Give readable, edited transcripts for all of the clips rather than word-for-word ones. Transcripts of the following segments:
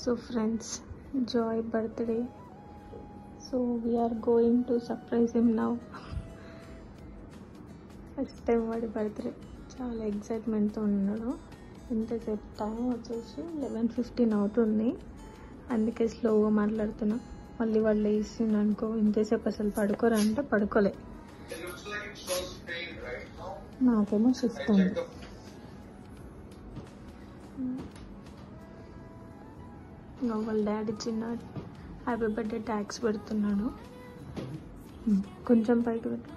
So friends, Joy birthday. So we are going to surprise him now. First time వాడి birthday చాలా ఎక్సైట్మెంట్తో ఉన్నాడు. ఇంతసేపు time వచ్చేసి 11:15 అవుతుంది. అందుకే స్లోగా మాట్లాడుతున్నా. మళ్ళీ వాళ్ళు వేసిండు అనుకో ఇంతసేపు అసలు పడుకోరా అంటే పడుకోలే. నాకేమో షిఫ్ట్ ఉంది. వాళ్ళ డాడీ చిన్న హ్యాపీ బర్త్డే ట్యాక్స్ పెడుతున్నాడు. కొంచెం పైకి పెట్టు.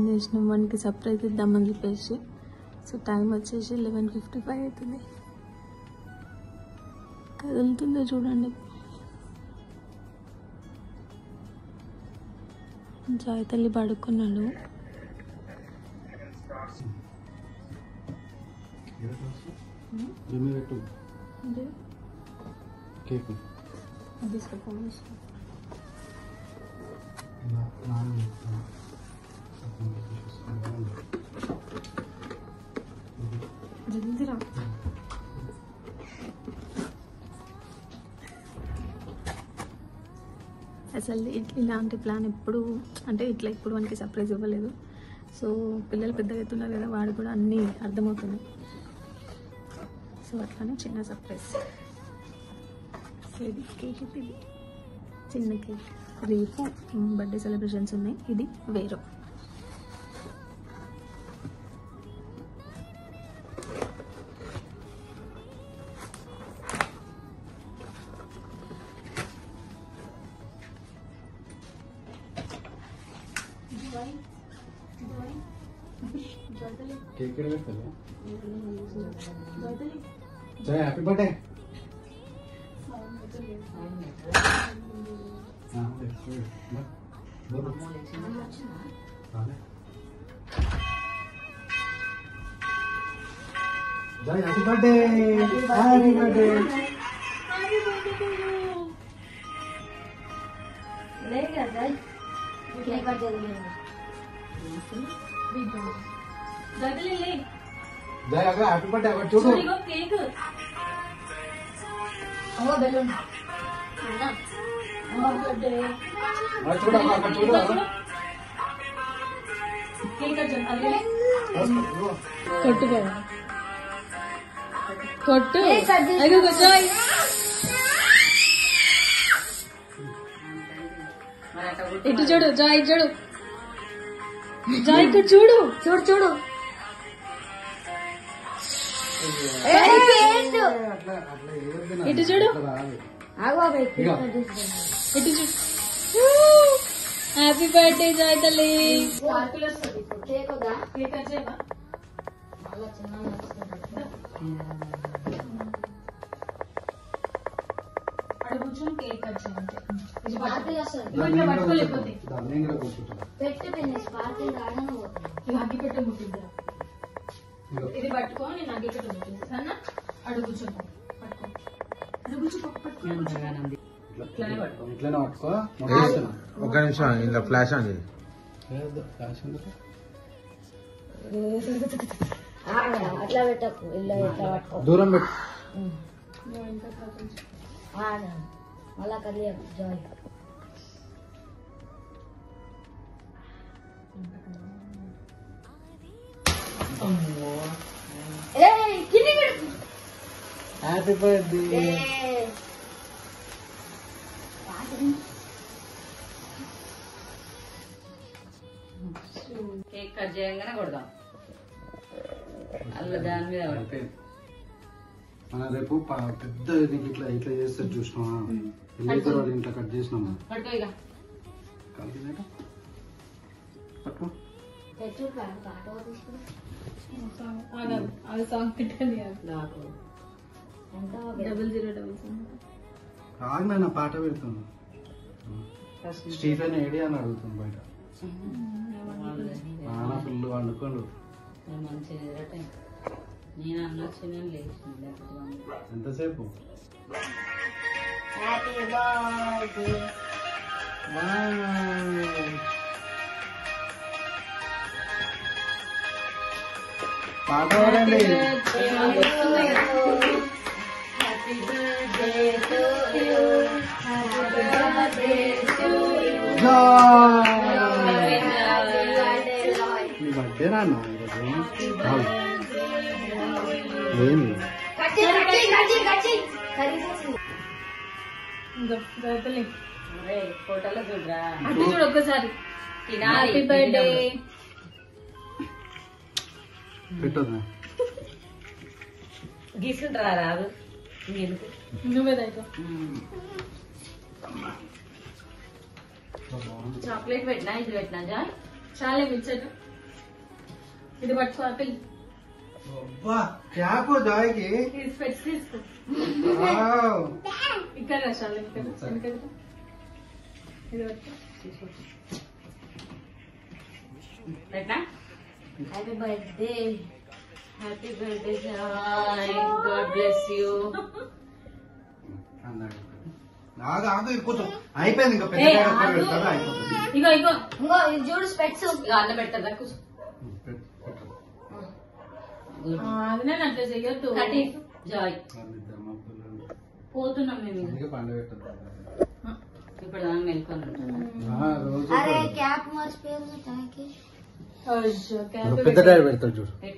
చేసిన వానికి సర్ప్రైజ్ ఇద్దామని చెప్పేసి. సో టైం వచ్చేసి 11:55 అవుతుంది. కదులుతుందో చూడండి. జాయ్ తల్లి పడుకున్నాడు. జల్దిరా. అసలు ఇలాంటి ప్లాన్ ఎప్పుడు అంటే ఇట్లా ఎప్పుడు మనకి సర్ప్రైజ్ ఇవ్వలేదు. సో పిల్లలు పెద్దగా అవుతున్నారు కదా, వాడు కూడా అన్నీ అర్థమవుతున్నాయి. సో అట్లానే చిన్న సర్ప్రైజ్. సో ఇది కేక్, ఇది చిన్న కేక్. రేపు బర్త్డే సెలబ్రేషన్స్ ఉన్నాయి. ఇది వేరు. जय हैप्पी बर्थडे। जय हैप्पी बर्थडे। Happy birthday. लेगा जय केक कट जल्दी जल्दी ले जय अगर हैप्पी बर्थडे अगर छोड़ो केक ओ बैलून ना ओ बर्थडे अगर छोड़ो अगर छोड़ो केक कट जल्दी కొట్టు బాబు, కొట్టు. అయ్యో జాయ్ ఇటు చూడు. జాయ్ చూడు. జాయ్ ఇక్కడ చూడు. చూడు చూడు ఇటు చూడు. ఆగో ఇటు చూడు. హ్యాపీ బర్త్డే జాయ్ తల్లి. కేక్ వద్దా కేక్ కట్ చేయవా? చాలా చిన్నగా అక్కడ కూర్చొని కేక్ కట్ చేయండి. ఇది పార్టీ వస్తుంది ఇట్లా పట్టుకోలేకపోతే పెట్టి పిన్ని పార్టీ రాగానే పోతుంది. ఇది అగ్గిపెట్ట ముట్టిద్దా? ఇది పట్టుకో, నేను అగ్గిపెట్ట ముట్టిద్దా సన్న. అడుగు కూర్చోపో, పట్టుకో. అడుగు కూర్చోపో, పట్టుకో. ఇట్లానే పట్టుకో. ఇట్లానే పట్టుకో. ఒక నిమిషం ఇలా ఫ్లాష్ ఆన్ చేయి. అట్లా పెట్టకు, ఇల్లు ఇట్లా పట్టుకో. దూరం పెట్టు. మళ్ళా కలియ జాయ్ హ్యాపీ బర్త్డే. కేక్ చేయగానే కొడదాం అల్ల దాని మీద పడిపోయి మన రేపు పెద్ద ఇట్లా ఇట్లా చేస్తారు చూసినావా తర్వాత ఇంట్లో కట్ చేసినామా పడుకో ఇక కలిగినట్టు పట్టుకో పెట్టు పాట తీసుకుని అది సాంగ్ పెట్టండి నాకు ఎంత 0077 ఆగ్నా నా పాట పెడుతుంది స్టీఫెన్ ఏడి అని అడుగుతుంది బయట నాన్న ఫుల్ వండుకోండు మంచిగా నిద్రటే నేను అన్నొచ్చిన లేచింది ఎంతసేపు హ్యాపీ బర్త్డే పాట పాడండి happy birthday to you happy birthday to you నీ బర్త్డే నాన్న ఈరోజు ఏంది కచ్చి కచ్చి కచ్చి కచ్చి కరిసేసి ఇంకా గోపలి ఫోటోలో చూడరా అటు చూడు ఒక్కసారి తినాలి హ్యాపీ బర్త్డే పెట్టొద్దా గీసుకుంటారా రాదు ఎందుకు నువ్వే దాయికో చాక్లెట్ పెట్టినా ఇది పెట్టినా జాయ్ చాలే మిచ్చటు ఇది పట్టుకో ఆపిల్ క్యాప్ జాయ్కి ఇది స్పెట్స్ తీసుకో ఇక్కడ రా చాలే ఇక్కడ ఇది పట్టుకో పెట్టినా happy birthday happy birthday Joy God bless you ఆగు ఆగు కొంచెం అయిపోయింది ఇంకా పెద్ద డైరెక్టర్ పెడతారా అయిపోతుంది ఇగో ఇగో ఇంకో ఇది చూడు స్పెట్స్ ఇక అన్న పెడతారా కూర్చో అది నేను అట్లా చెయ్యొద్దు కటి జాయ్ వాళ్ళిద్దరు మా పిల్లలు. పోతున్నాం మేము ఇక. అందుకే పండుగ పెట్టొద్దు. ఇప్పుడు దాన్ని మెల్కొని రోజు అరే క్యాప్ మర్చిపోయారు తాకి అయ్యో, క్యాప్ పెద్ద డైరెక్టర్ పెడతాడు చూడు పెట్టు